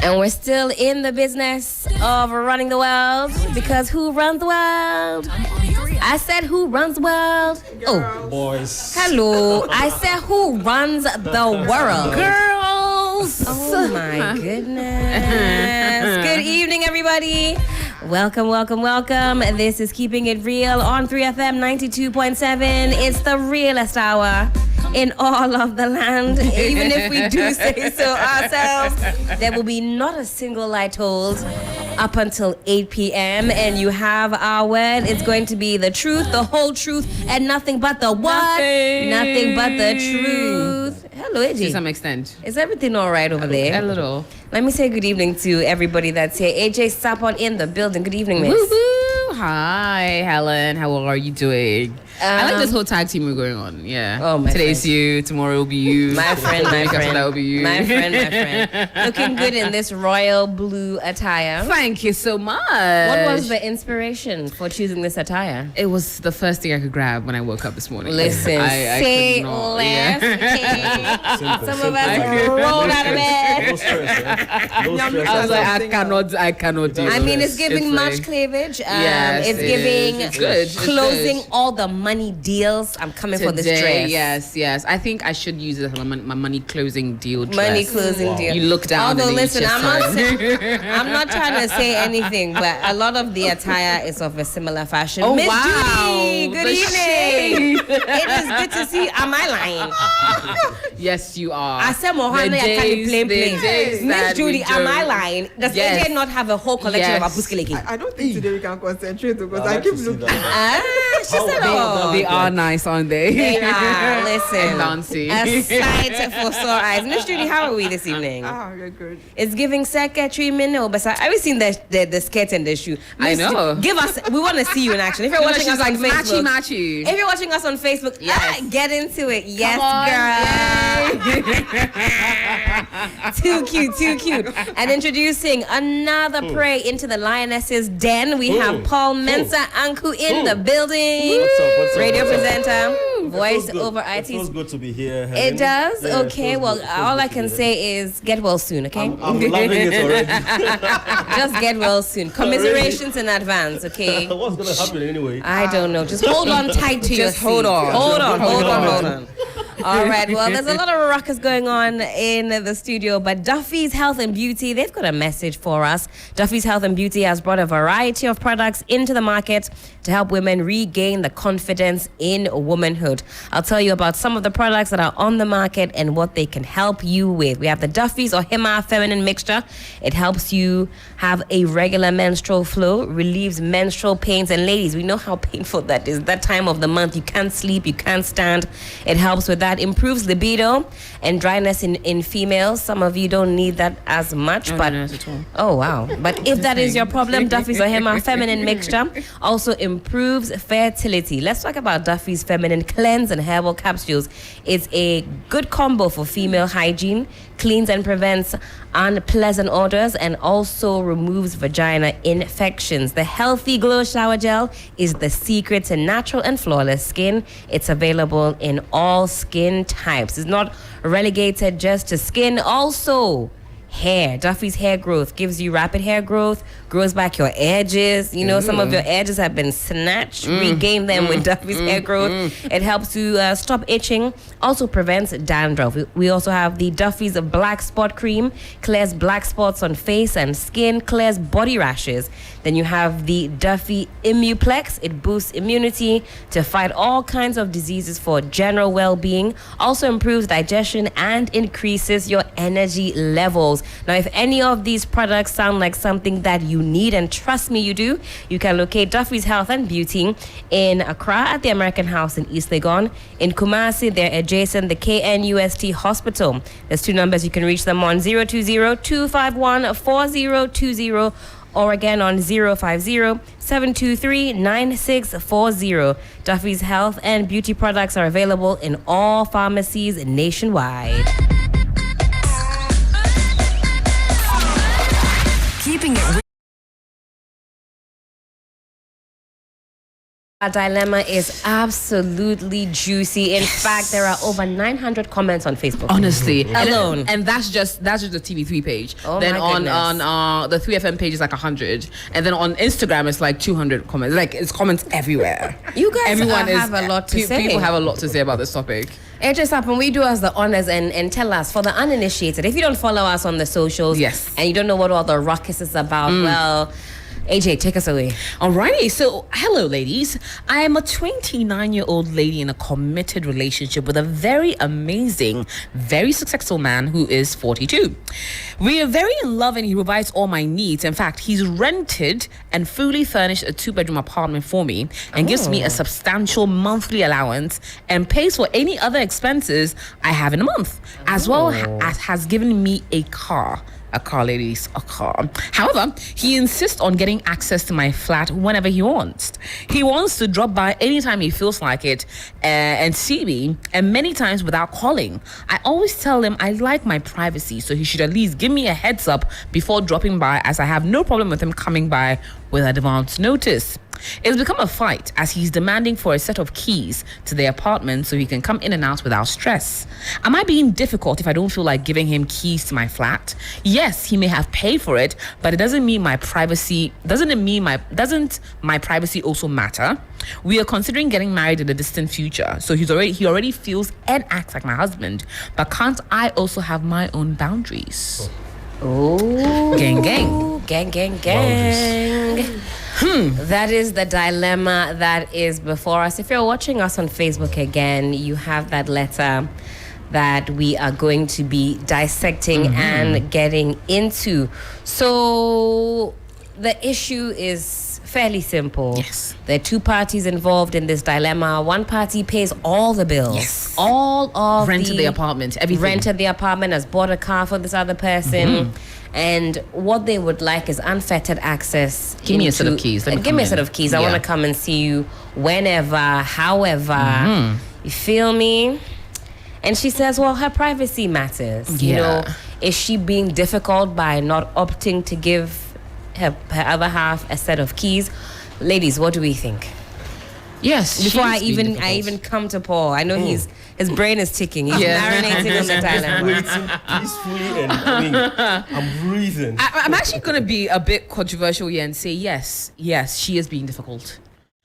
And we're still in the business of running the world because who runs the world? I said who runs the world? Oh, boys. Hello. I said who runs the world? Girls. Oh my goodness. Good evening, everybody. Welcome. This is Keeping It Real on 3FM 92.7. It's the realest hour in all of the land. Even if we do say so ourselves, there will be not a single light hold up until 8 p.m. And you have our word. It's going to be the truth, the whole truth, and nothing but the what? Nothing but the truth. Hello, AJ. To some extent. Is everything all right over there? A little. Let me say good evening to everybody that's here. AJ Sapon in the building. Good evening, miss. Woo-hoo. Hi, Helen. How are you doing? I like this whole tag team we're going on. Yeah. Oh, my Today's friend. you. Tomorrow will be you. My friend. That will be you. My friend. Looking good in this royal blue attire. Thank you so much. What was the inspiration for choosing this attire? It was the first thing I could grab when I woke up this morning. Listen, I say could not, less. yeah. Okay. Some of us rolled out of bed. No stress. No stress. I was like, I cannot do I this. mean, it's giving It's much like- cleavage. Yes, it's it giving is. It's good. It's closing good. all the money deals. I'm coming for this dress. Yes. I think I should use it as my money closing deal dress. Money closing deal. You look down. Although, and then listen, you I'm not trying to say anything, but a lot of the attire is of a similar fashion. Oh, Miss wow. Judy, good The evening. shade. It is good to see. Am I lying? Yes, you are. I said Mohana, I can't be plain. days Miss that Judy, we am I joke. lying? Does Yes. AJ not have a whole collection Yes. of Abuskileki? I don't think today we can concentrate because I'd I like keep to see looking. that. She said, oh. They are nice, aren't they? They are. Listen. Bouncy. A sight for sore eyes. Miss Judy, how are we this evening? Ah, you're good. It's giving secretary minnow, but have you seen the skirt and the shoe? I know. Give us. We want to see you in action. If you're watching She's us like on Facebook, matchy. if you're watching us on Facebook, Yes. get into it. Yes, Come girl. Too cute. And introducing another prey into the lioness's den. We have Paul Mensah Anku in the building. What's up? Radio presenter, voice It feels good. over It feels IT. good to be here. Helen. It does? Yeah, it okay, feels well, good. It feels all good I to can be here. say is get well soon, okay? I'm loving it already. Just get well soon. Commiserations in advance, okay? What's gonna happen anyway? I don't know. Just hold on tight to your Just hold seat. on. Hold on. All right. Well, there's a lot of ruckus going on in the studio, but Duffy's Health and Beauty, they've got a message for us. Duffy's Health and Beauty has brought a variety of products into the market to help women regain the confidence in womanhood. I'll tell you about some of the products that are on the market and what they can help you with. We have the Duffy's or Hima Feminine Mixture. It helps you have a regular menstrual flow, relieves menstrual pains. And ladies, we know how painful that is. That time of the month, you can't sleep, you can't stand. It helps with that. Improves libido and dryness in females. Some of you don't need that as much, but not at all. oh wow. But if that is your problem, Duffy's or Hema Feminine Mixture also improves fertility. Let's talk about Duffy's Feminine Cleanse and Herbal Capsules. It's a good combo for female hygiene, cleans and prevents unpleasant odors, and also removes vagina infections. The Healthy Glow Shower Gel is the secret to natural and flawless skin. It's available in all skin types. It's not relegated just to skin. Also, hair. Duffy's Hair Growth gives you rapid hair growth, grows back your edges. You know, some of your edges have been snatched. Regain them with Duffy's Hair Growth. It helps to stop itching, also prevents dandruff. We also have the Duffy's Black Spot Cream, clears black spots on face and skin, clears body rashes. Then you have the Duffy Immuplex. It boosts immunity to fight all kinds of diseases for general well-being, also improves digestion and increases your energy levels. Now, if any of these products sound like something that you need, and trust me, you do, you can locate Duffy's Health and Beauty in Accra at the American House in East Legon. In Kumasi, they're adjacent the KNUST Hospital. There's two numbers you can reach them on: 020-251-4020 or again on 050-723-9640. Duffy's Health and Beauty products are available in all pharmacies nationwide. Keeping it Our dilemma is absolutely juicy. In fact, there are over 900 comments on Facebook. Honestly, Alone. and that's just the TV3 page. Oh, then my on goodness. the 3FM page is like 100, and then on Instagram it's like 200 comments. Like it's comments everywhere. You guys have a lot to say. People have a lot to say about this topic. It just happened. We do us the honors and tell us, for the uninitiated, if you don't follow us on the socials, Yes. and you don't know what all the ruckus is about, well, AJ, take us away. Alrighty, so hello ladies. I am a 29-year-old lady in a committed relationship with a very amazing, very successful man who is 42. We are very in love and he provides all my needs. In fact, he's rented and fully furnished a 2-bedroom apartment for me and gives me a substantial monthly allowance and pays for any other expenses I have in a month, as well as has given me a car. A car, ladies, a car. However, he insists on getting access to my flat whenever he wants. He wants to drop by anytime he feels like it and see me, and many times without calling. I always tell him I like my privacy, so he should at least give me a heads up before dropping by, as I have no problem with him coming by with advance notice. It's become a fight as he's demanding for a set of keys to the apartment so he can come in and out without stress. Am I being difficult if I don't feel like giving him keys to my flat? Yes, he may have paid for it, but it doesn't mean my privacy doesn't my privacy also matter? We are considering getting married in the distant future, so he already feels and acts like my husband, but can't I also have my own boundaries? Oh, Gang, gang. Gang. That is the dilemma that is before us. If you're watching us on Facebook again, you have that letter that we are going to be dissecting and getting into. So the issue is fairly simple. Yes. There are two parties involved in this dilemma. One party pays all the bills. Yes. All of Rented the apartment, everything. Rented the apartment, has bought a car for this other person. And what they would like is unfettered access. Give me a set of keys. Let me Give come me a in. set of keys. I Yeah. want to come and see you whenever, however. You feel me? And she says, well, her privacy matters. You Yeah. know, is she being difficult by not opting to give her other half a set of keys? Ladies, what do we think? Yes. Before I she's being even difficult. come to Paul, I know his brain is ticking. He's Yeah. marinating on the dilemma. Waiting peacefully, and I mean, I'm breathing. I'm actually going to be a bit controversial here and say yes, she is being difficult.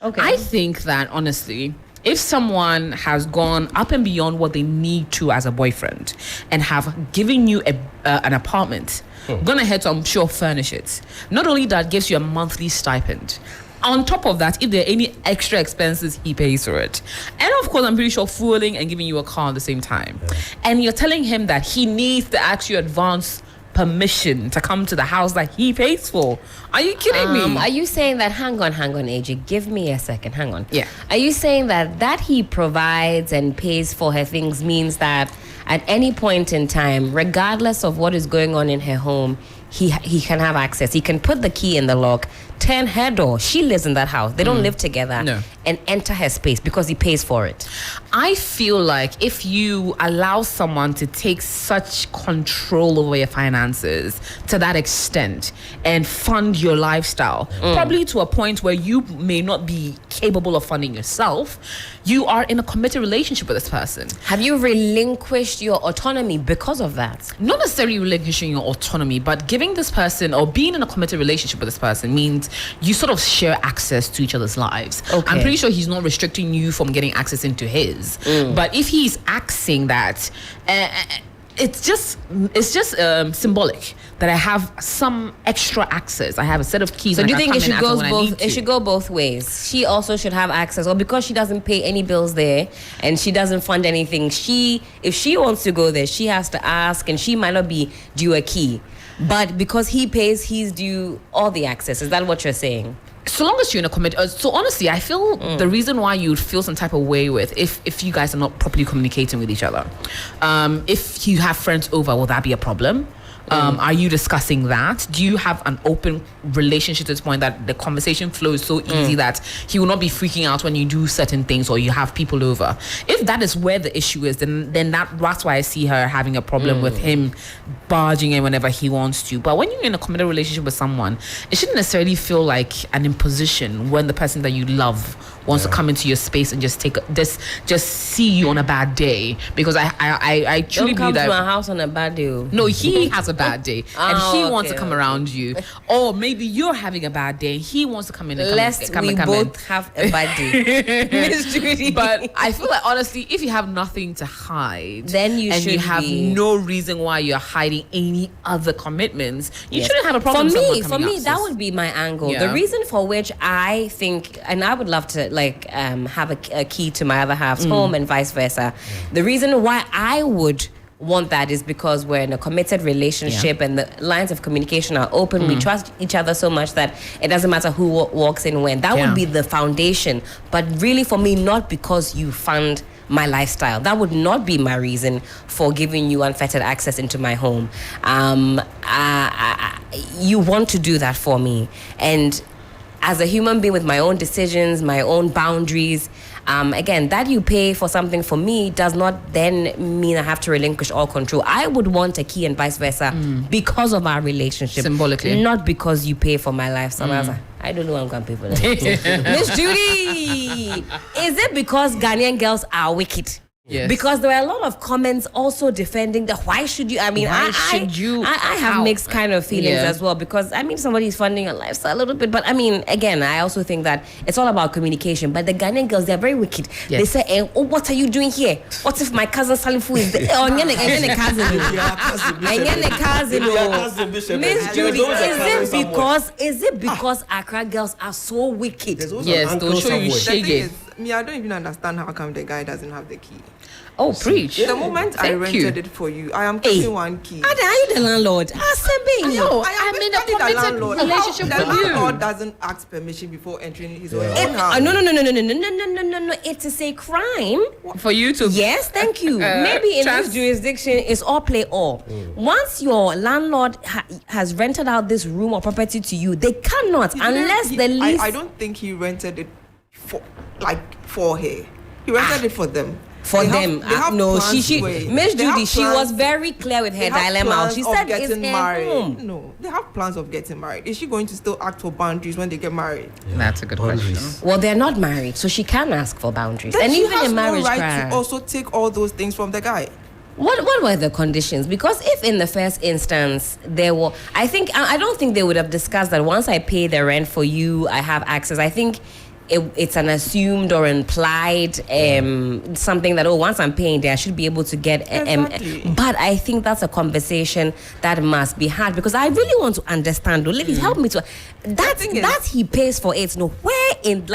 Okay. I think that, honestly, if someone has gone up and beyond what they need to as a boyfriend and have given you an apartment, gone ahead to, I'm sure, furnish it. Not only that, gives you a monthly stipend. On top of that, if there are any extra expenses, he pays for it. And of course, I'm pretty sure fueling and giving you a car at the same time. And you're telling him that he needs to ask you advance permission to come to the house that he pays for. Are you kidding me? Are you saying that, hang on, AJ, give me a second, hang on. Yeah. Are you saying that he provides and pays for her things means that at any point in time, regardless of what is going on in her home, he can have access. He can put the key in the lock, turn her door. She lives in that house. They don't live together. No. And enter her space because he pays for it. I feel like if you allow someone to take such control over your finances to that extent and fund your lifestyle, probably to a point where you may not be capable of funding yourself, you are in a committed relationship with this person. Have you relinquished your autonomy because of that? Not necessarily relinquishing your autonomy, but giving this person or being in a committed relationship with this person means you sort of share access to each other's lives. Okay. I'm pretty sure he's not restricting you from getting access into his. But if he's axing that, it's just symbolic that I have some extra access. I have a set of keys. So and do you I think can it come should in go as and when I need both? to. It should go both ways. She also should have access, or because she doesn't pay any bills there and she doesn't fund anything. If she wants to go there, she has to ask, and she might not be due a key, but because he pays, he's due all the access. Is that what you're saying? So long as you're in a committed, so honestly, I feel the reason why you'd feel some type of way with if you guys are not properly communicating with each other, if you have friends over, will that be a problem? Are you discussing that? Do you have an open relationship to this point that the conversation flows so easy that he will not be freaking out when you do certain things or you have people over? If that is where the issue is, then that's why I see her having a problem with him barging in whenever he wants to. But when you're in a committed relationship with someone, it shouldn't necessarily feel like an imposition when the person that you love wants to come into your space and just just see you on a bad day, because I truly Don't come believe to that. my house on a bad day. No, he has a bad day and he wants to come okay. around you. Or maybe you're having a bad day and he wants to come in and Lest we both have a bad day. Miss Judy. But I feel like, honestly, if you have nothing to hide, Then you and you should have be. no reason why you're hiding any other commitments, you Yes. shouldn't have a problem. For with me, someone coming up, that sis. would be my angle. Yeah. The reason for which I think, and I would love to have a key to my other half's home and vice versa. The reason why I would want that is because we're in a committed relationship and the lines of communication are open. We trust each other so much that it doesn't matter who walks in when. That Yeah. would be the foundation. But really, for me, not because you fund my lifestyle. That would not be my reason for giving you unfettered access into my home. You want to do that for me. And as a human being with my own decisions, my own boundaries, again, that you pay for something for me does not then mean I have to relinquish all control. I would want a key and vice versa because of our relationship. Symbolically. Not because you pay for my lifestyle. I was like, I don't know I'm going to pay for that. Miss Judy, is it because Ghanaian girls are wicked? Yes. Because there were a lot of comments also defending the why should you? I mean, Why should you? I have How? mixed kind of feelings Yeah. as well, because I mean somebody's funding a lifestyle a little bit, but I mean again I also think that it's all about communication. But the Ghanaian girls, they're very wicked. Yes. They say, oh, what are you doing here? What if my cousin Salifu is there? Oh, cousin. Miss Judy, is it because Accra girls are so wicked? Yes, they'll show you The shake thing it. is, me, I don't even understand how come the guy doesn't have the key. Oh, preach. The moment I Thank rented you. it for you, I am Hey. keeping one key. Are you the landlord? No, I I'm in a basically the committed landlord. relationship The with you. landlord doesn't ask permission before entering his own No. house. No. It is a crime. For you to Yes, thank you. Maybe in trans- this jurisdiction, it's all play all. Once your landlord has rented out this room or property to you, they cannot, He didn't- unless he- the lease. I don't think he rented it for her. He rented it for them. For They have- them, they have no, plans she, where- Miss they have Judy, she plans- was very clear with her they have dilemma. plans She of said getting it's her married. home. No, they have plans of getting married. Is she going to still act for boundaries when they get married? That's a good Boundaries. question. Well, they're not married, so she can ask for boundaries. Then and she even has in marriage, no right cry. to also take all those things from the guy. What were the conditions? Because if in the first instance there were, I don't think they would have discussed that once I pay the rent for you, I have access. I think it's an assumed or implied something that, once I'm paying there, I should be able to get. Exactly. But I think that's a conversation that must be had, because I really want to understand. Ladies, help me to. thing is- That he pays for it. No, where in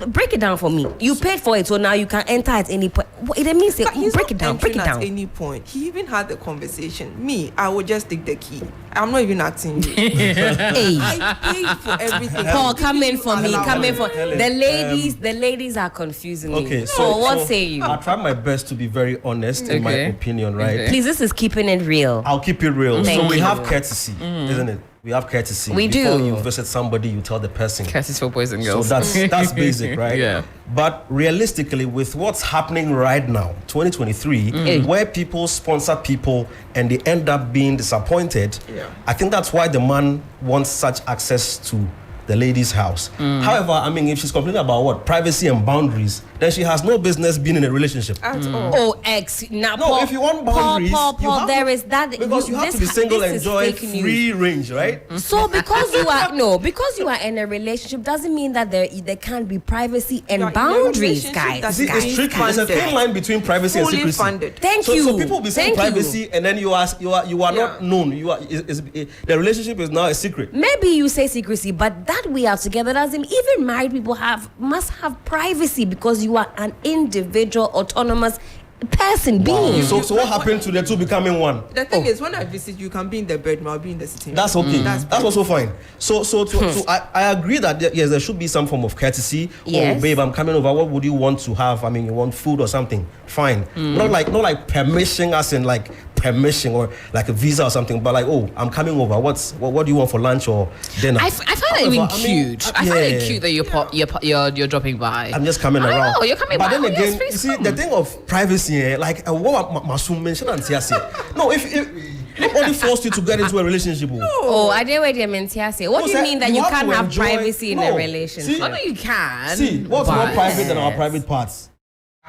break it down for me. You paid for it, so now you can enter at any point. It means But he's break not it down. Break it entering down. at any point. He even had the conversation. Me, I would just take the key. I'm not even asking you. Hey. I paid for everything. Paul, I'm come giving in you for me. allowance. Come in for Helen, the ladies are confusing me. Okay, so what say you? I'll try my best to be very honest in my Okay. opinion, right? Okay. Please, this is keeping it real. I'll keep it real. Thank so we you. have courtesy, isn't it? We have courtesy. We Before do. you visit somebody, you tell the person. Curses for boys and So girls. that's basic, right? Yeah. But realistically, with what's happening right now, 2023, where people sponsor people and they end up being disappointed, Yeah. I think that's why the man wants such access to the lady's house. However, I mean, if she's complaining about what? Privacy and boundaries, then she has no business being in a relationship. At all. Oh, ex. Now, No, Paul, if you want boundaries, Paul, you have there to- is that. because you have to be single and enjoy free range, right? So because you are in a relationship doesn't mean that there can't be privacy and You are in a boundaries, relationship guys. that's See, guys. it's tricky. There's a funded. thin line between privacy and Fully secrecy. funded. Thank So you. people will be saying Thank you. privacy, and then you are not Yeah. known. The relationship is now a secret. Maybe you say secrecy, but that we are together doesn't. Even married people must have privacy, because you are an individual, autonomous person, being. So what happened to the two becoming one? The thing is, when I visit, you can be in the bedroom, I'll be in the sitting room. That's okay. That's That's also fine. So I agree that yes, there should be some form of courtesy. Yes. Oh, babe, I'm coming over. What would you want to have? I mean, you want food or something? Fine. Not like permission, as in like permission or like a visa or something, but like, oh, I'm coming over. What do you want for lunch or dinner? I find it even However, I mean, cute. I find it yeah. cute that you're dropping by. I'm just coming I around. know, you're coming but by. then Oh, yes, again, please you see, come. the thing of privacy, like what Masum mentioned, no, if Nobody forced you to get into a relationship. Oh, I didn't wait a minute. What do you mean that you can't to have enjoy- privacy in a No. relationship? See, I know you can. See, what's more but- private than our private parts?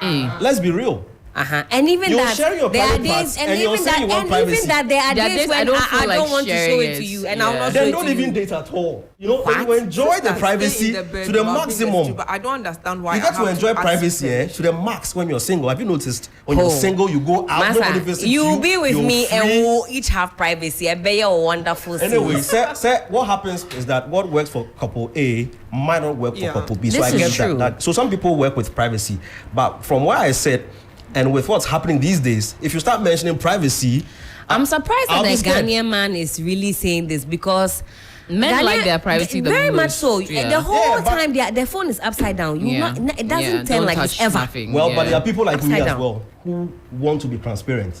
Let's be real. And even You're that sharing your there are private days, parts and and you're even saying that, you want and privacy. even that there are There are days days when I don't feel I like don't want to show sharing it to it. you, and Yeah. I'll not show Then it don't to even you. date at all. You know, What? you enjoy the Sisters, privacy stay in the bed, to the you have been maximum. stupid, I don't understand why. You I get to have enjoy ask privacy permission. to the max when you're single. Have you noticed? When you're Oh. single, you go out, nobody Masa, visits you'll be with you're me and free. we'll each have privacy. I bet you're wonderful. Anyway, sis. say what happens is that what works for couple A might not work Yeah. for couple B. So This I is get true. that. So some people work with privacy, but from what I said, and with what's happening these days, if you start mentioning privacy, I'm surprised I'll that be a scared. Ghanaian man is really saying this because Men like their privacy the very much most, so. yeah. The whole Yeah, but- time their phone is upside down. You Yeah. it doesn't Yeah, turn don't like touch it's ever. nothing. well, Yeah. but there are people like me Upside as down. well who want to be transparent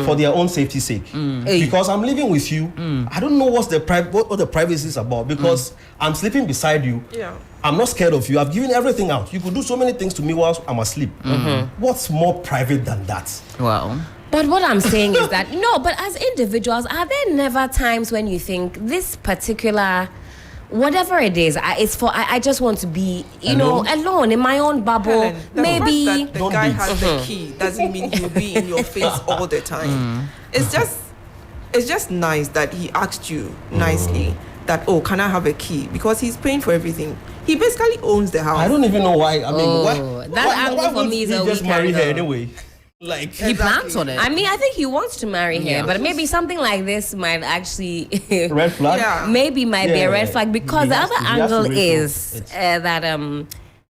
for their own safety sake. Because I'm living with you, I don't know what the privacy is about because I'm sleeping beside you. Yeah. I'm not scared of you. I've given everything out. You could do so many things to me whilst I'm asleep. What's more private than that? Well, But what I'm saying is that no, but as individuals, are there never times when you think this particular whatever it is, I just want to be, alone in my own bubble. Helen, the Maybe fact that the Don't guy date. has the key doesn't mean he'll be in your face all the time. It's just nice that he asked you nicely that, oh, can I have a key? Because he's paying for everything. He basically owns the house. I don't even know why. I mean, Oh, that angle for would me is he a just weak marry her angle. anyway? Like, he plans on it. I mean, I think he wants to marry her, Yeah. but maybe something like this might actually red flag. Yeah. maybe might be a red Yeah. flag because He the has other to- he has to angle wait till is it's- that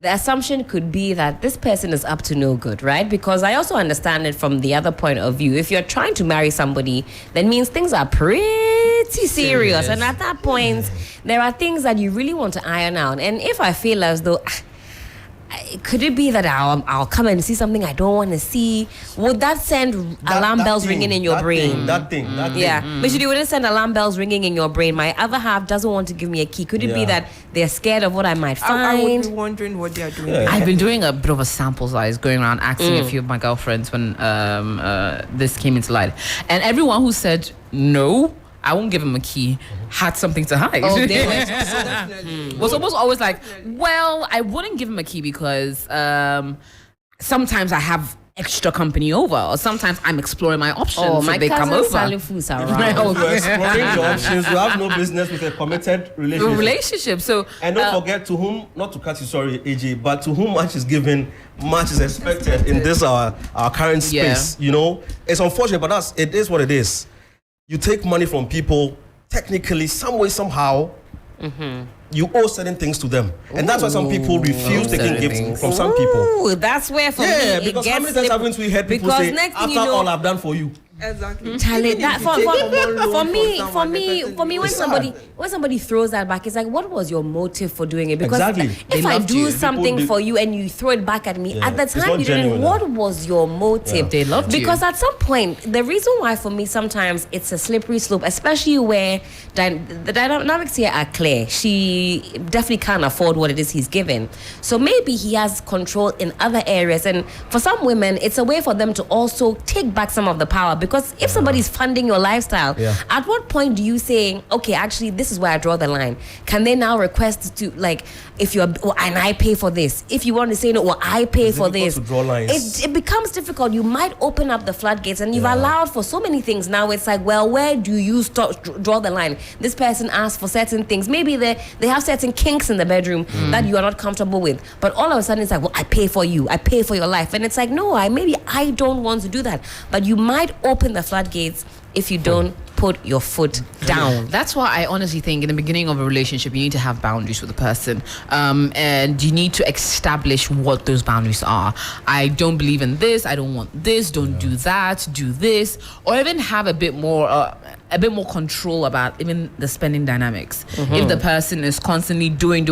the assumption could be that this person is up to no good, right? Because I also understand it from the other point of view. If you're trying to marry somebody, that means things are pretty serious. And at that point, there are things that you really want to iron out. And if I feel as though could it be that I'll come and see something I don't want to see? Would that send alarm That bells thing, ringing in your that brain? thing, that thing. Yeah, but you wouldn't send alarm bells ringing in your brain. My other half doesn't want to give me a key. Could it be Yeah. that they're scared of what I might I would find? be wondering what they are doing. Yeah. I've been doing a bit of a sample size, going around asking a few of my girlfriends when this came into light, and everyone who said no, I won't give him a key, had something to hide. Oh, they were- Definitely. was almost always like, well, I wouldn't give him a key because sometimes I have extra company over, or sometimes I'm exploring my options. Oh, so my they come cousin over. Salifus around. You're exploring your options. You have no business with a committed relationship. Relationship. So And don't forget to whom, not to cut you, sorry, AJ, but to whom much is given, much is expected in this our current space. Yeah. You know, it's unfortunate, but it is what it is. You take money from people, technically, some way, somehow, you owe certain things to them. And that's why some people refuse taking certain gifts things. from some people. Ooh, that's where for me Yeah, it because gets how many times slip- haven't we heard people because say, next thing after you know, all I've done for you? Exactly. Charlie, Even that if you take common loan for me, from for someone, the me, person for me, you- when It's somebody sad. throws that back, it's like, what was your motive for doing it? Because Exactly. They if I loved do you. something People, for you and you throw it back at me, Yeah, at the it's time not you didn't. genuine, What was your motive? Yeah. They loved you. Because at some point, the reason why for me sometimes it's a slippery slope, especially where the dynamics here are clear. She definitely can't afford what it is he's given, so maybe he has control in other areas. And for some women, it's a way for them to also take back some of the power. Because if somebody's funding your lifestyle, Yeah. at what point do you say, okay, actually, this is where I draw the line? Can they now request to, like, if you're, and I pay for this? If you want to say no, well, I pay It's for difficult this. to draw lines. It becomes difficult. You might open up the floodgates, and you've Yeah. allowed for so many things. Now it's like, well, where do you draw the line? This person asked for certain things. Maybe they have certain kinks in the bedroom that you are not comfortable with. But all of a sudden, it's like, well, I pay for you. I pay for your life. And it's like, no, maybe I don't want to do that. But you might open the floodgates if you don't put your foot down. That's why I honestly think in the beginning of a relationship, you need to have boundaries with the person. And you need to establish what those boundaries are. I don't believe in this. I don't want this. Don't do that. Do this. Or even have a bit more control about even the spending dynamics. If the person is constantly doing,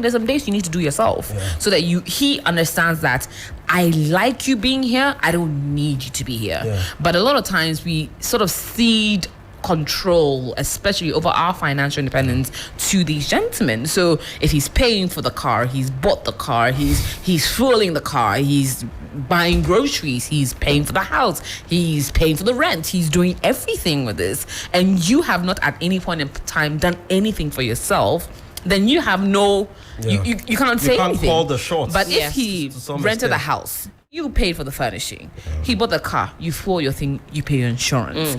there's some days you need to do yourself so that he understands that I like you being here. I don't need you to be here. Yeah. But a lot of times we sort of cede control, especially over our financial independence, to these gentlemen. So if he's paying for the car, he's bought the car, he's fueling the car, he's buying groceries, he's paying for the house, he's paying for the rent, he's doing everything with this, and you have not at any point in time done anything for yourself, then you have no, you can't say anything. Call the shots. But if he to some rented a extent. house, you paid for the furnishing. He bought the car, you fuel your thing, you pay your insurance.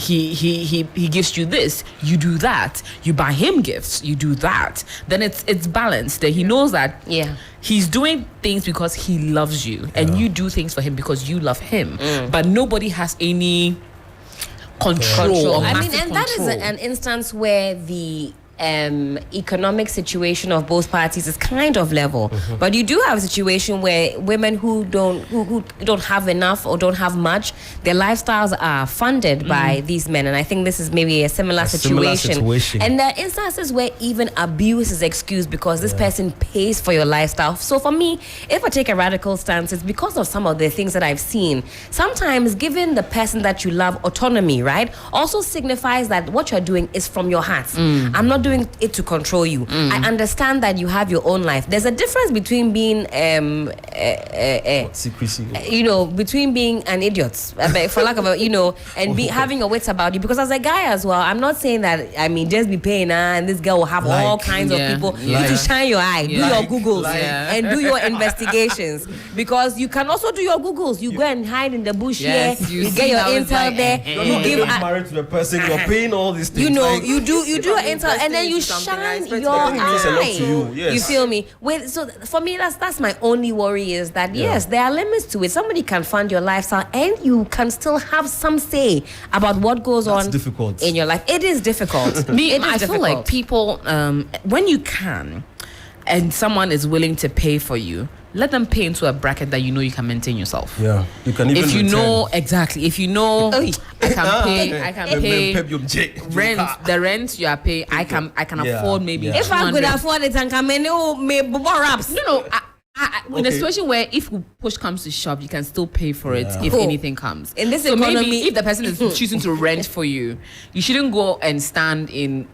He gives you this, you do that. You buy him gifts, you do that. Then it's balanced. That he knows that he's doing things because he loves you, and you do things for him because you love him. But nobody has any control. Or I mean, massive and that is control. an instance where the economic situation of both parties is kind of level, but you do have a situation where women who don't have enough or don't have much, their lifestyles are funded by these men, and I think this is maybe a similar situation. And there are instances where even abuse is excused because this person pays for your lifestyle. So for me, if I take a radical stance, it's because of some of the things that I've seen. Sometimes giving the person that you love autonomy, right, also signifies that what you're doing is from your heart. I'm not doing it to control you. I understand that you have your own life. There's a difference between being secrecy, between being an idiot, for lack of a, and having your wits about you. Because as a guy as well, I'm not saying that, I mean, just be paying, and this girl will have all kinds of people. You need to shine your eye, do your Googles, and do your investigations. Because you can also do your Googles. You go and hide in the bush here, you get your intel there, you give married to the person, you're paying all these things. You do your intel, and then you shine your eye. You feel me? So for me, that's my only worry is that yes, there are limits to it. Somebody can fund your lifestyle, and you can still have some say about what goes on in your life. It is difficult. I feel like people, when you can, and someone is willing to pay for you, let them pay into a bracket that you know you can maintain yourself. Yeah, you can even. If you know exactly, if you know, I can pay rent. The rent you are paying, I can afford maybe. If I could afford it, and come in, raps. No. In a situation where if push comes to shove, you can still pay for it if anything comes. In this so economy, maybe if the person is choosing to rent for you, you shouldn't go and stand in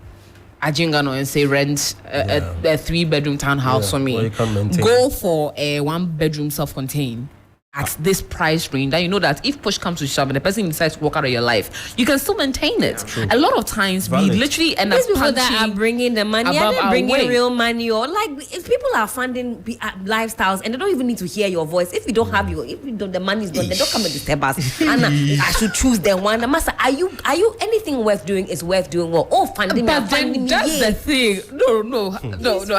Ajingano and say rent a 3-bedroom townhouse for me. Go for a 1-bedroom self-contained at this price range, that you know that if push comes to shove and the person decides to walk out of your life, you can still maintain it. A lot of times we literally end up these people that are bringing the money, are they bringing real money, or like if people are funding lifestyles and they don't even need to hear your voice. If you don't have the money is done, they don't come and disturb us. And I should choose the one. Master, are you anything worth doing is worth doing well? Oh, funding, but then that's the thing. No,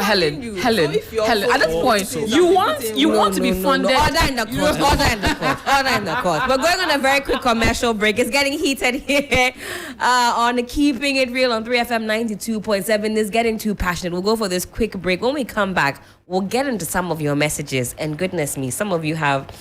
Helen. At that point, you want to be funded. Order in the court. We're going on a very quick commercial break. It's getting heated here on Keeping It Real on 3FM 92.7. It's getting too passionate. We'll go for this quick break. When we come back, we'll get into some of your messages. And goodness me, some of you have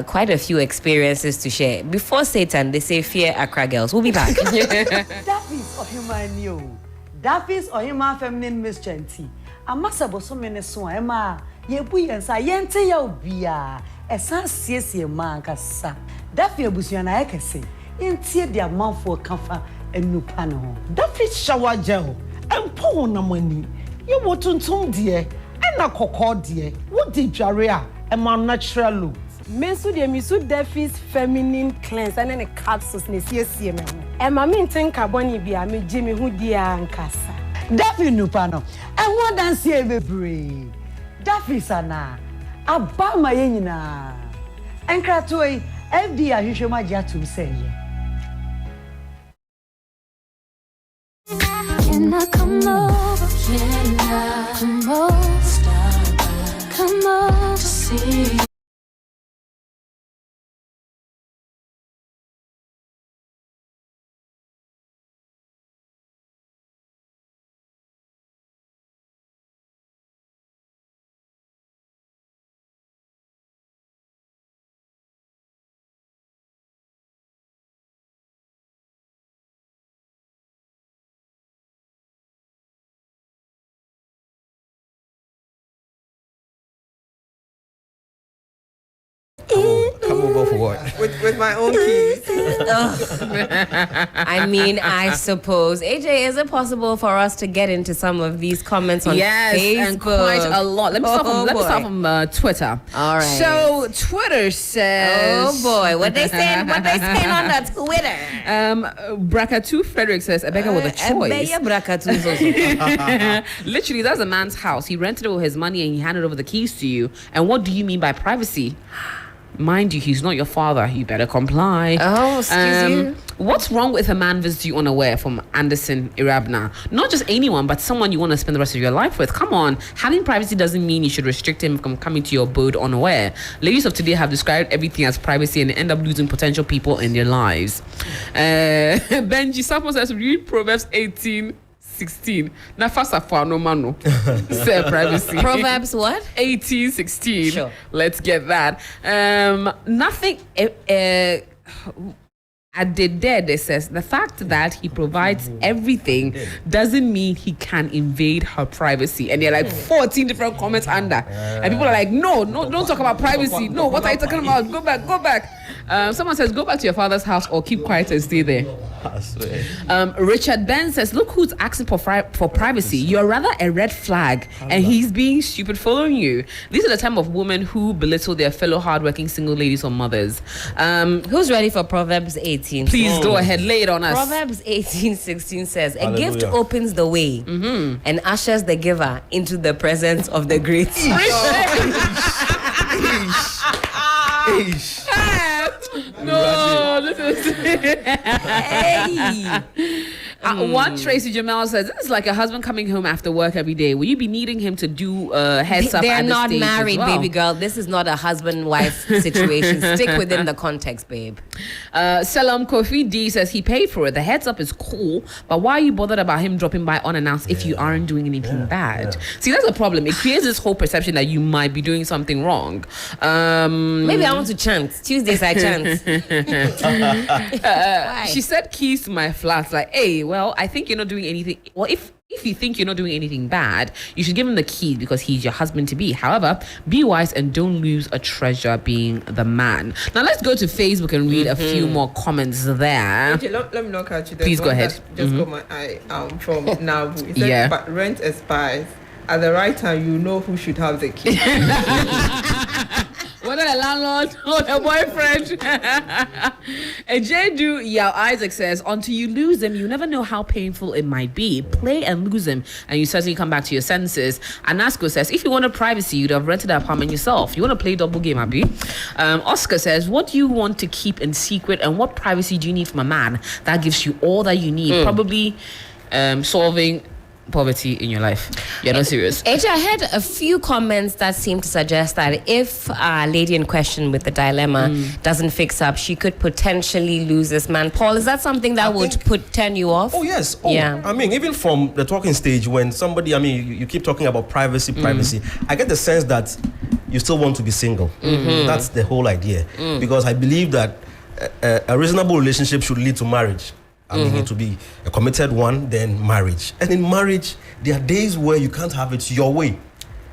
quite a few experiences to share. Before Satan, they say fear Accra girls. We'll be back. Daffy's Ohima Neo. Daffy's Ohima Feminine Miss Chanty. A massable so many so Emma. Ye bui and say yente ya ubia. Esa siesie man kasa. Daffy abusuana ekese. Yentie dia manfo kafa enupa no. Daffy shower gel. Empo na mani. Ye wotuntum die. Ena kokko die. Wo di dware a ema natural look. Mensu de misu Daffy's feminine cleanse and then a capsules ne siesie me ho. Ema me nten carbon bia me jimi hu dia ankasa. Daffy nupa no. Enwo dance e bebre. Daffy sana. Abama ye nyina. Enkratoi FD ahwehwe magia to say. Can I come over? Can I come over? Come over to see. come over for what? with my own keys. I mean, I suppose. AJ, is it possible for us to get into some of these comments on Facebook? and quite a lot. Let me start from Twitter. All right. So Twitter says, Oh boy, what they saying? What they saying on the Twitter? Braka2 Frederick says, a beggar with a choice. Ebeya Brakatu is also- Literally, that's a man's house. He rented it with his money and he handed over the keys to you. And what do you mean by privacy? Mind you, he's not your father. You better comply. Oh, excuse you. What's wrong with a man visits you unaware? From Anderson Irabna. Not just anyone, but someone you want to spend the rest of your life with. Come on. Having privacy doesn't mean you should restrict him from coming to your abode unaware. Ladies of today have described everything as privacy and end up losing potential people in their lives. Benji Sapo says, read Proverbs 18:16. Nafasa for no mano. Say privacy. Proverbs what? 18:16. Sure. Let's get that. Nothing. Adedede says the fact that he provides everything doesn't mean he can invade her privacy. And there are like 14 different comments under, and people are like, no, don't talk about privacy. No, what are you talking about? Go back. Someone says, go back to your father's house or keep quiet and stay there. I swear. Richard Ben says, look who's asking for privacy. You're rather a red flag, and he's being stupid following you. These are the type of women who belittle their fellow hardworking single ladies or mothers. Who's ready for Proverbs 18? Please go ahead, lay it on us. Proverbs 18:16 says, a Hallelujah. gift opens the way and ushers the giver into the presence of the great. No, this is. Hey. One Tracy Jamal says, this is like a husband coming home after work every day. Will you be needing him to do heads up? They're at the not stage as married, well? baby girl. This is not a husband-wife situation. Stick within the context, babe. Salam Kofi D says he paid for it. The heads up is cool, but why are you bothered about him dropping by unannounced if you aren't doing anything bad? See, that's a problem. It creates this whole perception that you might be doing something wrong. Maybe I want to chant. Tuesdays I chant. Why? She said keys to my flat. Like, hey, well, I think you're not doing anything. Well, if you think you're not doing anything bad, you should give him the key because he's your husband to be. However, be wise and don't lose a treasure being the man. Now let's go to Facebook and read a few more comments there. Okay, let me not catch you. There's Please go one ahead. that Just got my eye from Nabu. It said, Yeah. but rent expires. At the right time, you know who should have the key. Whether a landlord or a boyfriend. Ejedu Yao Isaac says, until you lose them, you never know how painful it might be. Play and lose them, and you certainly come back to your senses. Anasco says, if you wanted privacy, you'd have rented an apartment yourself. You want to play double game, Abby? Oscar says, what do you want to keep in secret, and what privacy do you need from a man that gives you all that you need? Probably solving poverty in your life. You're not serious. AJ, I had a few comments that seem to suggest that if a lady in question with the dilemma doesn't fix up, she could potentially lose this man. Paul, is that something that would turn you off? Oh yes. Yeah. I mean, even from the talking stage, when somebody, I mean, you keep talking about privacy, I get the sense that you still want to be single. That's the whole idea. Because I believe that a reasonable relationship should lead to marriage. I mean, it to be a committed one, then marriage. And in marriage, there are days where you can't have it your way.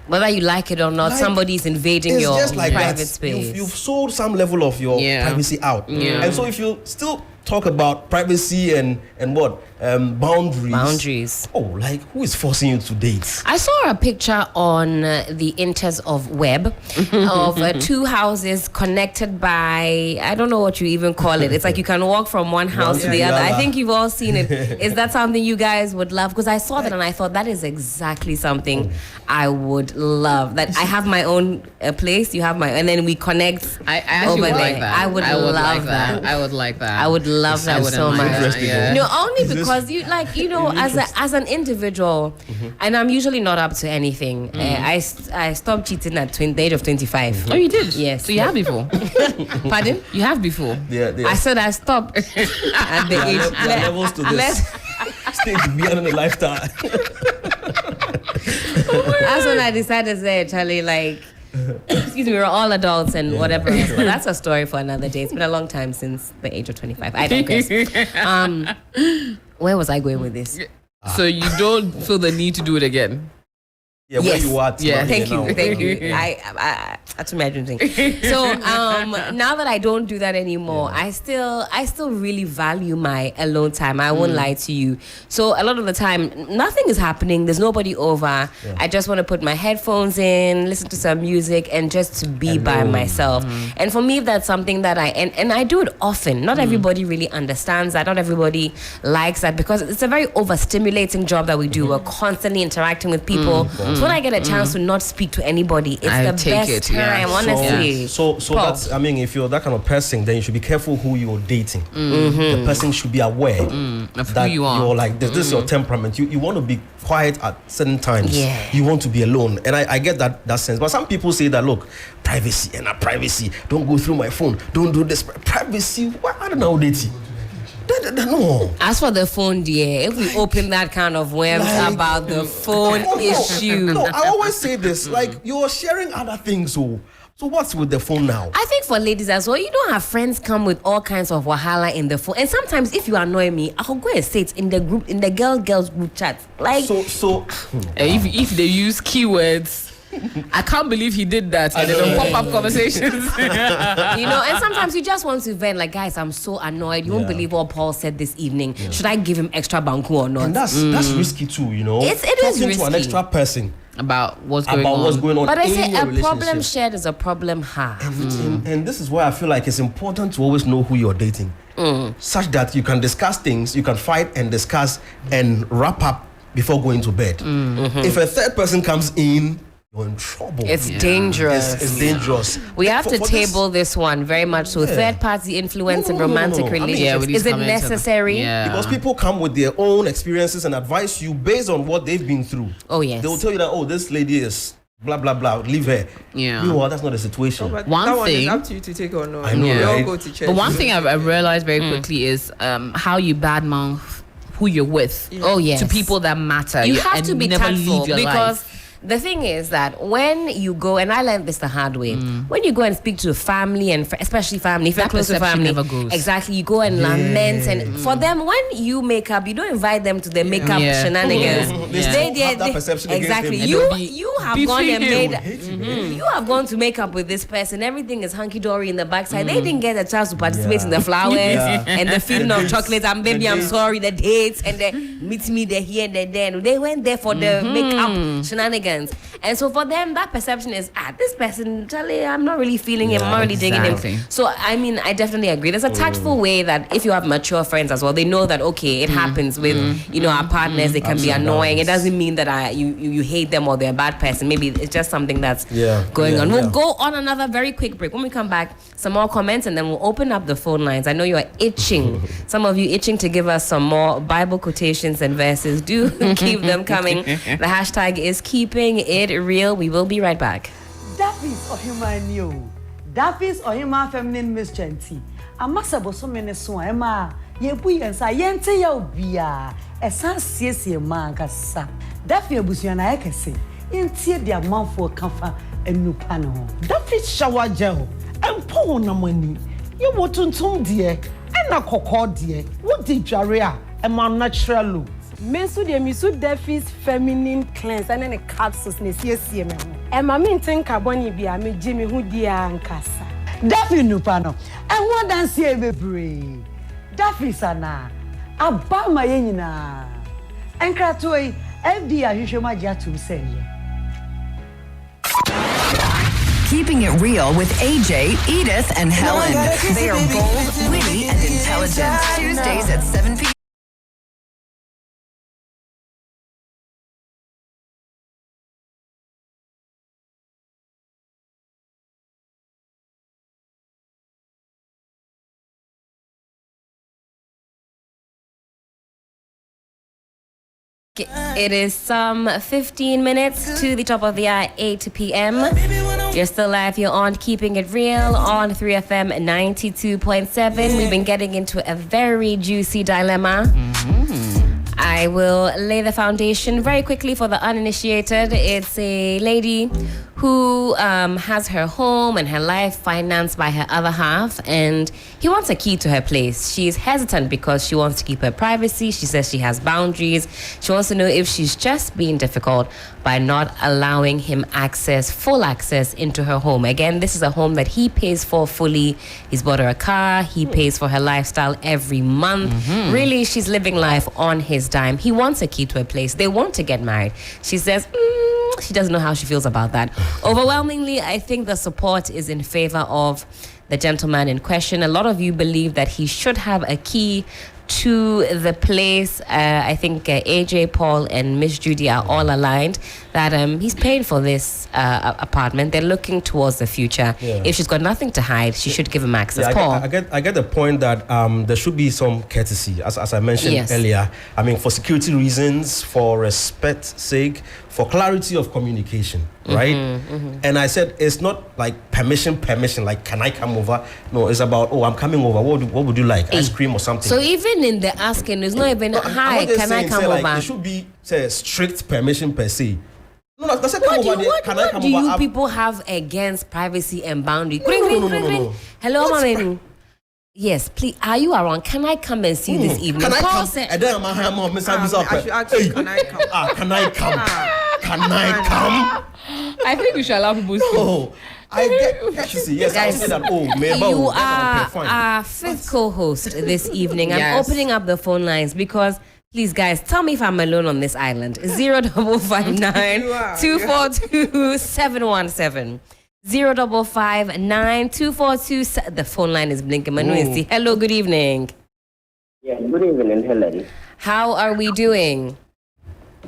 Whether you like it or not, Like, somebody's invading It's your just like private that. space. You've sold some level of your privacy out. And so if you still talk about privacy and what? Boundaries. Oh, like who is forcing you to date? I saw a picture on the Inters of Web of two houses connected by, I don't know what you even call it. It's like you can walk from one house to the other. I think you've all seen it. Is that something you guys would love? Because I saw that and I thought that is exactly something I would love. That I have my own place, you have my, and then we connect. I actually would like that. I would love like that. I would like that. I would love that so much. Interesting. No, only because you like, you know, as an individual, and I'm usually not up to anything. I stopped cheating at the age of 25. Oh, you did? Yes. So you have before? Pardon? You have before? Yeah. I said I stopped at the age. There are levels to this. Stage beyond the lifetime. That's when I decided to say, Charlie, like, excuse me, we're all adults and whatever else. But that's a story for another day. It's been a long time since the age of 25. I digress. Where was I going with this? So you don't feel the need to do it again? Yeah, Yes. where you are. Yeah. Thank you, now. thank you. I took my dream thing. So now that I don't do that anymore, I still really value my alone time. I won't lie to you. So a lot of the time, nothing is happening. There's nobody over. I just want to put my headphones in, listen to some music, and just to be by myself. And for me, that's something that and I do it often. Not everybody really understands that. Not everybody likes that because it's a very overstimulating job that we do. We're constantly interacting with people. So when I get a chance to not speak to anybody, it's I the take best it, time, honestly. So Paul. that's, I mean, if you're that kind of person, then you should be careful who you're dating. The person should be aware Of that who you are. you're like, this is your temperament. You want to be quiet at certain times. Yeah. You want to be alone. And I get that sense. But some people say that, look, privacy and not privacy. Don't go through my phone. Don't do this. Privacy. What? I don't know, dating. No. As for the phone, dear, if we open that kind of worms Like- about the phone issue, No, I always say this. Like, you're sharing other things. So what's with the phone now? I think for ladies as well, you don't have friends come with all kinds of wahala in the phone. And sometimes if you annoy me, I'll go and say it in the group, in the girls group chat. Like, If they use keywords, I can't believe he did that. And then pop up conversations. and sometimes you just want to vent. Like, guys, I'm so annoyed. You won't believe what Paul said this evening. Should I give him extra banku or not? And that's risky too, It is Talking to an risky. extra person about what's going on. But I in say your a problem relationship. shared is a problem half. And this is why I feel like it's important to always know who you're dating, such that you can discuss things, you can fight and discuss and wrap up before going to bed. If a third person comes in, you're in trouble. It's dangerous. It's dangerous. We have to For table this one very much so. Yeah. Third party influence in No. romantic I mean, relationships. with these Is it comments and- necessary? Because people come with their own experiences and advise you based on what they've been through. Oh, yes. They will tell you that, this lady is blah, blah, blah, leave her. Yeah. Meanwhile, that's not the situation. But One that one thing- is up to you to take or not. I know, We all right? go to church. But one thing I've realized very quickly is how you badmouth who you're with. Oh, yes. To people that matter. You have and to be never tactful leave your because life. the thing is that when you go, and I learned this the hard way, when you go and speak to family and especially family, if you're That close to perception family, never goes. exactly, you go and lament, and for them, when you make up, you don't invite them to the makeup Yeah. shenanigans. They still have that perception against exactly. him. You And they'll be you have beefing gone and him. made. Hate him, You have gone to make up with this person. Everything is hunky dory in the backside. They didn't get a chance to participate in the flowers Yeah. and the feeling of chocolate. And baby, The I'm dates. sorry, the dates and the meet me there here and there. Then they went there for the makeup shenanigans. And so for them, that perception is this person, Charlie, I'm not really feeling him. I'm not really digging exactly. him. So I mean, I definitely agree. There's a tactful way that if you have mature friends as well, they know that okay, it happens with our partners. They can Ups be and annoying. It downs. doesn't mean that you hate them or they're a bad person. Maybe it's just something that's going on. Yeah. We'll go on another very quick break. When we come back, some more comments and then we'll open up the phone lines. I know you are itching. Some of you itching to give us some more Bible quotations and verses. Do keep them coming. The hashtag is keeping it real. We will be right back. Daffy's Ohimani o. Daffy's Ohima feminine mischanty. Amasa bosomene so ema ye bu yensa yente ya obia. Esa siesie ma nkasa. Daffy abusua na yekese. Yentie dia manfo kafa enupa no ho. Daffy shower gel. Empo na mani. You want tuntum deɛ ɛna kɔkɔɔ deɛ. Wo di dware a ɛma natural look. Mensu de misu Daffy's feminine cleanse and the capsules ne siesie me ho. E ma me nten carbon bia me gye me ho dia nkasa. Daffy nupa no. Enwo dance e bebre. Daffy sana. Aba ma ye nyina. Enkrato yi FD ahwehwe ma gya tum sɛ ye. Keeping it real with AJ, Edith, and Helen. They are bold, witty, and intelligent. Tuesdays at 7 p.m. It is some 15 minutes to the top of the hour, 8 p.m. You're still live. You're on Keeping It Real on 3FM 92.7. We've been getting into a very juicy dilemma. I will lay the foundation very quickly for the uninitiated. It's a lady who has her home and her life financed by her other half, and he wants a key to her place. She's hesitant because she wants to keep her privacy. She says she has boundaries. She wants to know if she's just being difficult by not allowing him full access into her home. Again, this is a home that he pays for fully. He's bought her a car. He pays for her lifestyle every month. Really, she's living life on his dime. He wants a key to her place. They want to get married. She says, she doesn't know how she feels about that. Overwhelmingly, I think the support is in favor of the gentleman in question. A lot of you believe that he should have a key to the place. I think AJ, Paul, and Miss Judy are all aligned that he's paying for this apartment. They're looking towards the future. Yeah. If she's got nothing to hide, she should give him access. Yeah, Paul. I get the point that there should be some courtesy, as I mentioned earlier. I mean, for security reasons, for respect's sake, for clarity of communication, right? And I said it's not like permission. Like, can I come over? No, it's about, I'm coming over. What would you like? Ice cream or something? So even in the asking, it's not even, hi, can I come over? Like, it should be strict permission per se. No, that's come over there. Can I come do over? you people have against privacy and boundary? No. Hello, Mama. Yes, please. Are you around? Can I come and see this evening? Can I Paul come? said- I should ask you, can I come? Can I come? Can I come? I think we should allow people to speak. Oh, I get you see. Yes, I Guys, say that. Maybe you are our fifth co-host this evening. I'm Yes. opening up the phone lines because, please, guys, tell me if I'm alone on this island. 0559 242 717. 0559 242. The phone line is blinking. Manuisi. Hello, good evening. Yeah, good evening, Helen. How are we doing?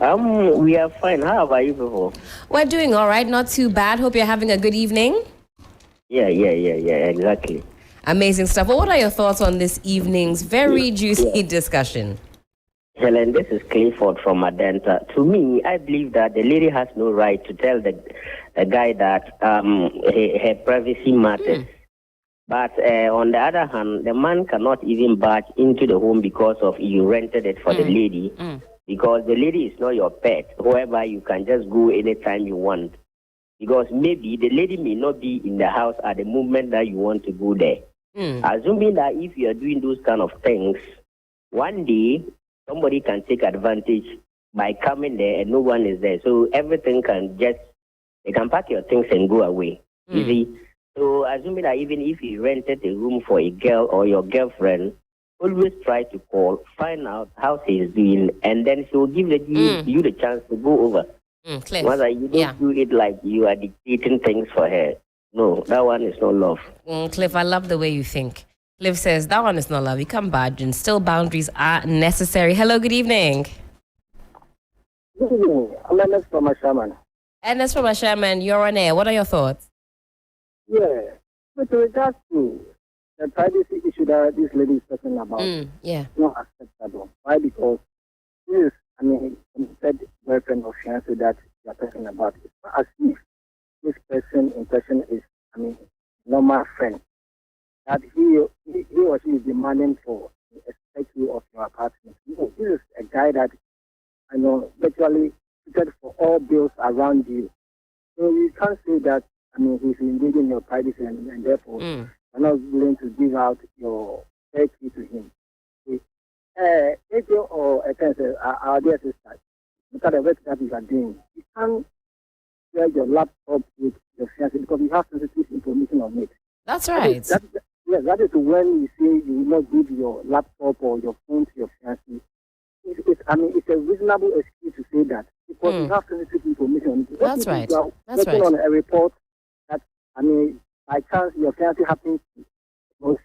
We are fine. How about you people? We're doing all right, not too bad. Hope you're having a good evening. Yeah, exactly. Amazing stuff. Well, what are your thoughts on this evening's very juicy discussion? Helen, this is Clifford from Adenta. To me, I believe that the lady has no right to tell the guy that her privacy matters. But on the other hand, the man cannot even barge into the home because of you rented it for the lady. Because the lady is not your pet. However, you can just go anytime you want. Because maybe the lady may not be in the house at the moment that you want to go there. Assuming that if you are doing those kind of things, one day somebody can take advantage by coming there and no one is there. So everything they can pack your things and go away. You see? So assuming that even if you rented a room for a girl or your girlfriend, always try to call, find out how she is doing, and then she will give you the chance to go over. Cliff. Mother, you don't do it like you are dictating things for her. No, that one is not love. Cliff, I love the way you think. Cliff says that one is not love. You can't barge in. Still, boundaries are necessary. Hello, good evening. Good evening. I'm Ernest from Ashaman. Ernest from Ashaman, you're on air. What are your thoughts? Yeah. With regards to the privacy issue that this lady is talking about, it's not acceptable. Why? Because this is, said boyfriend or fiancé that you are talking about. It's not as if this person in question is, normal friend. That he or she is demanding for respect you of your apartment. No, this is a guy that, virtually fitted for all bills around you. So you can't say that, he's invading your privacy and therefore you're not willing to give out your fair key to him. If you or our dear sister, look at the work that you are doing. You can't share your laptop with your fiancé because you have sensitive information on it. That's right. That is when you say you will not give your laptop or your phone to your fiancé. It's a reasonable excuse to say that because you have sensitive information on it. That's right. You are That's working right. on a report that, by chance your fiancé happens to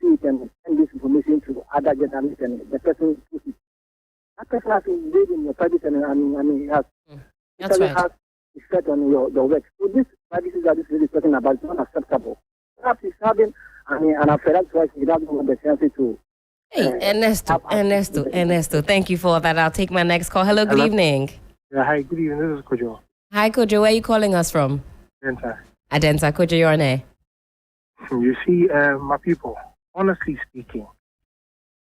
see it and send this information to other journalists and the person puts it. That person has engaged in your privacy and has That's right. has effect on your work. So this privacy that this lady is talking about is not acceptable. Perhaps he's having an affair, that's why he doesn't want the fiancé to. Hey, Ernesto, thank you for that. I'll take my next call. Hello, good evening. Yeah, hi, good evening. This is Kojo. Hi, Kojo. Where are you calling us from? Adenta. Kojo, you're on air. You see, my people, honestly speaking,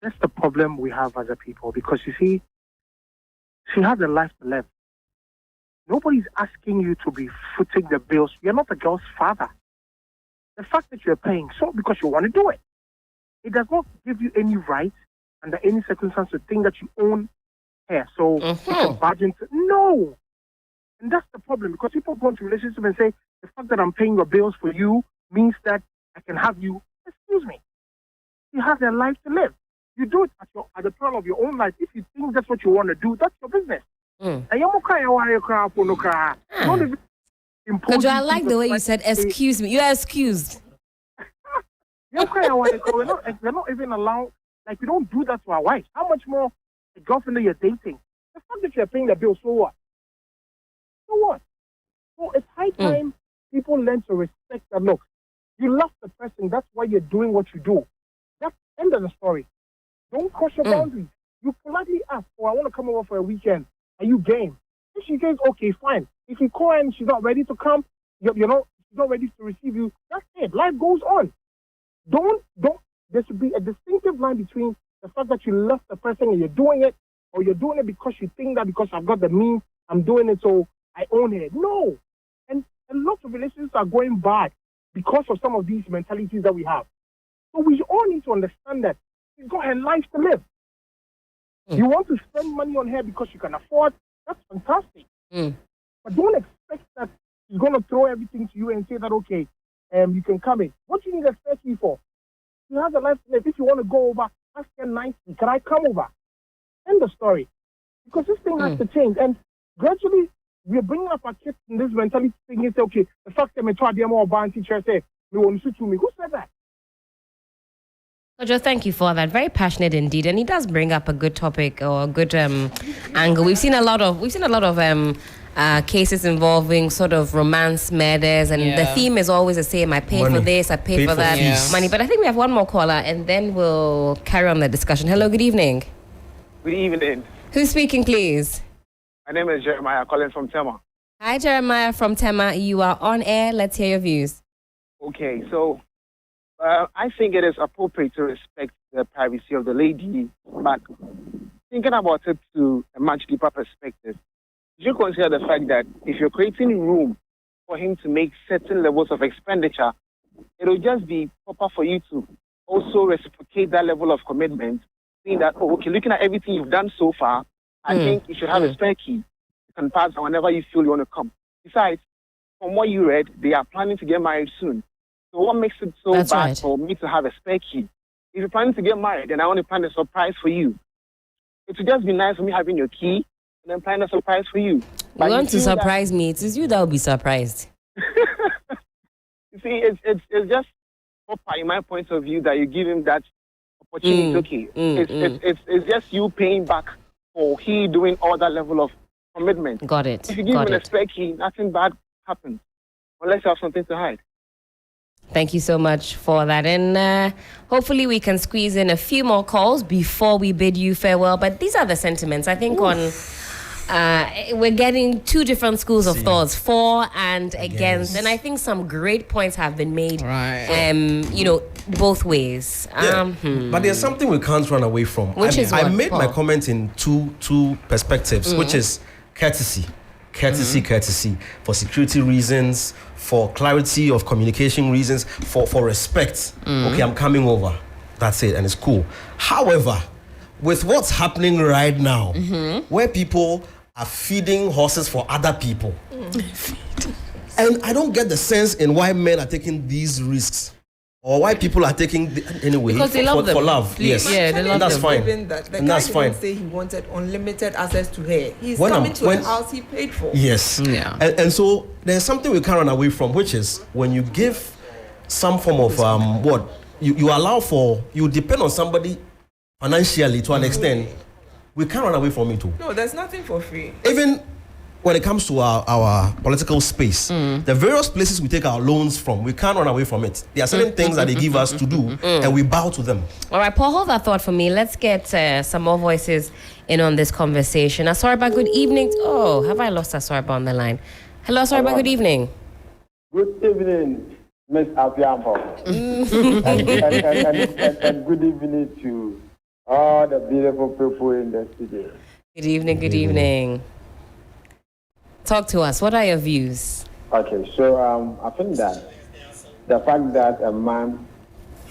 that's the problem we have as a people because you see, she has a life to live. Nobody's asking you to be footing the bills. You're not the girl's father. The fact that you're paying so because you want to do it, it does not give you any right under any circumstance to think that you own her. So you can bargain. No. And that's the problem, because people go into relationships and say, the fact that I'm paying your bills for you means that I can have you. Excuse me. You have their life to live. You do it at the peril of your own life. If you think that's what you want to do, that's your business. Kojo, I like the way you said, excuse me. You are excused. We're not even allowed, like, we don't do that to our wives. How much more the girlfriend that you're dating? The fact that you're paying the bill, so what? So what? So it's high time people learn to respect that. Look, you love the person, that's why you're doing what you do. That's the end of the story. Don't cross your boundaries. You politely ask, I want to come over for a weekend. Are you game? If she says, okay, fine. If you call and she's not ready to come, she's not ready to receive you, that's it. Life goes on. There should be a distinctive line between the fact that you love the person and you're doing it, or you're doing it because you think that because I've got the means, I'm doing it so I own it. No. And a lot of relationships are going bad because of some of these mentalities that we have. So we all need to understand that she's got her life to live. You want to spend money on her because you can afford, that's fantastic. But don't expect that she's going to throw everything to you and say that, okay, you can come in. What do you need a spare key for? She has a life to live. If you want to go over, ask her nicely, can I come over? End of story. Because this thing has to change. And gradually, we're bringing up our kids in this mentality thing. You say, okay, the fact that me try to more band teacher say, me want to shoot me. Who said that? Kojo, thank you for that. Very passionate indeed, and he does bring up a good topic or a good angle. We've seen a lot of cases involving sort of romance murders, and the theme is always the same. I pay for this, I pay for that money. But I think we have one more caller, and then we'll carry on the discussion. Hello, good evening. Good evening. Who's speaking, please? My name is Jeremiah, calling from Tema. Hi, Jeremiah from Tema. You are on air. Let's hear your views. Okay, so I think it is appropriate to respect the privacy of the lady, but thinking about it to a much deeper perspective, you consider the fact that if you're creating room for him to make certain levels of expenditure, it will just be proper for you to also reciprocate that level of commitment, saying that, looking at everything you've done so far, I think you should have a spare key. You can pass whenever you feel you want to come. Besides, from what you read, they are planning to get married soon. So what makes it so bad for me to have a spare key? If you're planning to get married, then I want to plan a surprise for you. It would just be nice for me having your key and then plan a surprise for you. You want to surprise me? It is you that will be surprised. You see, it's just proper in my point of view that you give him that opportunity. It's just you paying back for he doing all that level of commitment. Got it. If you give him a spare key, nothing bad happens unless you have something to hide. Thank you so much for that. And hopefully we can squeeze in a few more calls before we bid you farewell. But these are the sentiments. I think we're getting two different schools of thoughts, for and against. And I think some great points have been made, both ways. But there's something we can't run away from. Which is I made my comment in two perspectives, which is courtesy. Courtesy for security reasons, for clarity of communication reasons, for respect. Okay, I'm coming over. That's it, and it's cool. However, with what's happening right now, where people are feeding horses for other people, and I don't get the sense in why men are taking these risks. Or why people are taking anyway because they love them. For love. Yes, yeah, they love that's them. Fine. Even that, the guy didn't say he wanted unlimited access to her. He's coming to a house he paid for. Yes, and so there's something we can't run away from, which is when you give some form of you allow for, you depend on somebody financially to an extent. We can't run away from it too. No, there's nothing for free. Even when it comes to our political space, the various places we take our loans from, we can't run away from it. There are certain things that they give us to do, and we bow to them. All right, Paul, hold that thought for me. Let's get some more voices in on this conversation. Asoriba, good evening. Oh, have I lost Asoriba on the line? Hello, Asoriba, good evening. Good evening, Ms. Apiampo. and good evening to all the beautiful people in the studio. Good evening, good evening. Talk to us. What are your views? Okay, so I think that the fact that a man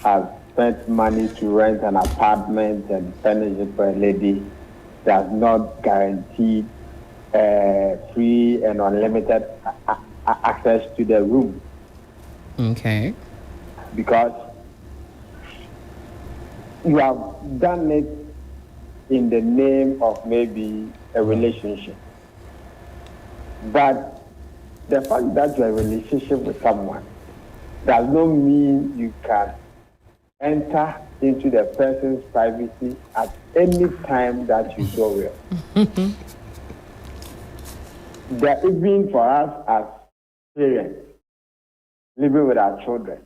has spent money to rent an apartment and furnish it for a lady does not guarantee free and unlimited access to the room. Okay. Because you have done it in the name of maybe a relationship. But the fact that you're in a relationship with someone does not mean you can enter into the person's privacy at any time that you so will. That even for us as parents living with our children,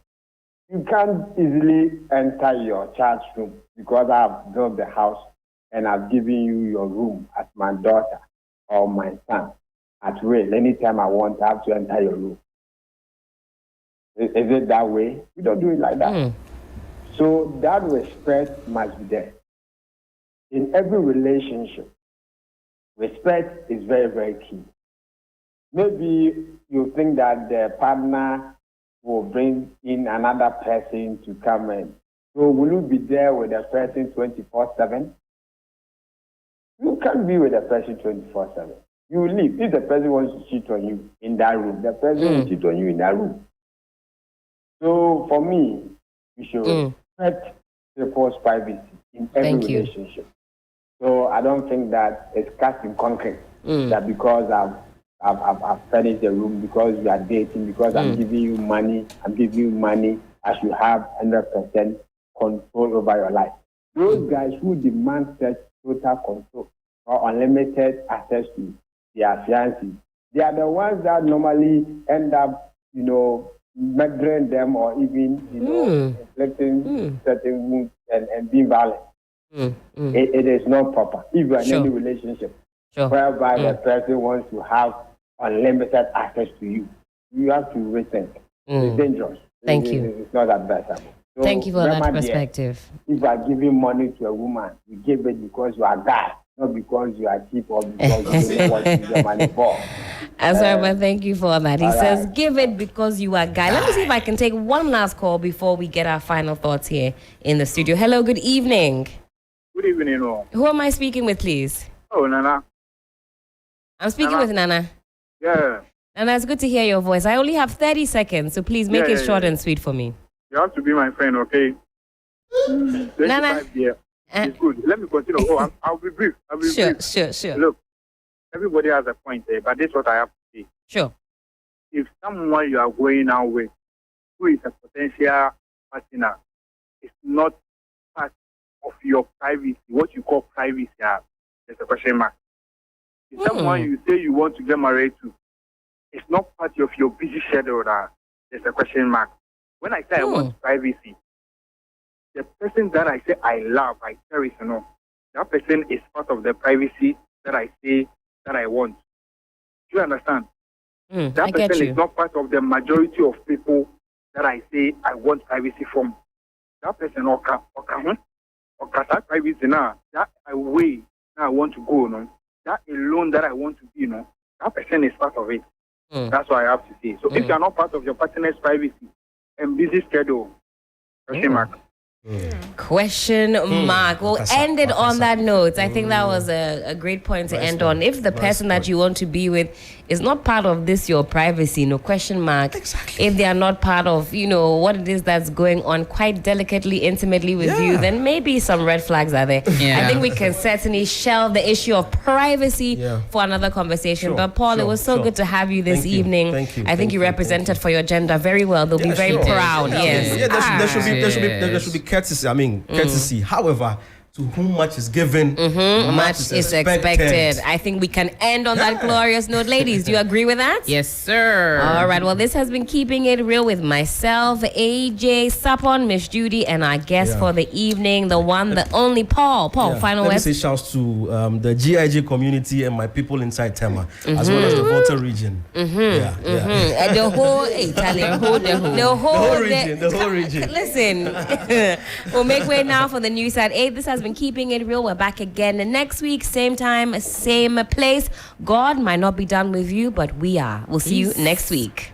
you can't easily enter your child's room because I've built the house and I've given you your room as my daughter or my son at will. Anytime I want, I have to enter your room. Is it that way? We don't do it like that. So that respect must be there. In every relationship, respect is very, very key. Maybe you think that the partner will bring in another person to come in. So will you be there with the person 24/7? You can't be with the person 24/7. You will leave. If the person wants to cheat on you in that room, the person will cheat on you in that room. So for me, we should respect people's privacy in every relationship. So I don't think that it's cast in concrete that because I've furnished the room, because we are dating, because I'm giving you money, I should have 100% control over your life. Those guys who demand such total control or unlimited access to their fiancés, they are the ones that normally end up, murdering them or even, inflicting certain wounds and being violent. It is not proper. If you are in any relationship whereby the person wants to have unlimited access to you, you have to rethink. It's dangerous. Thank you. It's not advisable. So thank you for that perspective. If you are giving money to a woman, you give it because you are a guy, not because you are cheap or because you want to use your money for. But thank you for that. He says, give it because you are a guy. Let me see if I can take one last call before we get our final thoughts here in the studio. Hello, good evening. Good evening, all. Who am I speaking with, please? Oh, Nana. I'm speaking with Nana. Yeah. Nana, it's good to hear your voice. I only have 30 seconds, so please make it short and sweet for me. You have to be my friend, okay? Nana. It's good. Let me continue. I'll be brief. Sure. Look, everybody has a point there, but this is what I have to say. Sure. If someone you are going out with who is a potential partner is not part of your privacy, what you call privacy, there's a question mark. If someone you say you want to get married to is not part of your busy schedule, there's a question mark. When I say I want privacy, the person that I say I love, I cherish, that person is part of the privacy that I say that I want. Do you understand? That person is not part of the majority of people that I say I want privacy from. That person that privacy now, that way now I want to go, that alone that I want to be, that person is part of it. That's what I have to say. So if you are not part of your partner's privacy and busy schedule, question mark. Question mark. We'll end it on that note. I think that was a great point to end on. If the person that you want to be with is not part of this, your privacy, no question mark. Exactly. If they are not part of, what it is that's going on quite delicately, intimately with you, then maybe some red flags are there. I think we can certainly shelve the issue of privacy for another conversation. But Paul, it was so good to have you this evening. Thank you. I think you represented for your gender very well. They'll be very proud. There should be courtesy. Courtesy. However, to whom much is given, much is expected. I think we can end on that glorious note. Ladies, do you agree with that? Yes, sir. All right. Well, this has been Keeping It Real with myself, AJ, Sapon, Miss Judy, and our guest for the evening, the one, the only Paul. Final Let words. me say shouts to the GIG community and my people inside Tema, as well as the Volta region. And the whole Italian, the whole region. Listen, we'll make way now for the news at 8. This has been been keeping it real. We're back again next week, same time, same place. God might not be done with you, but we are. We'll see you next week.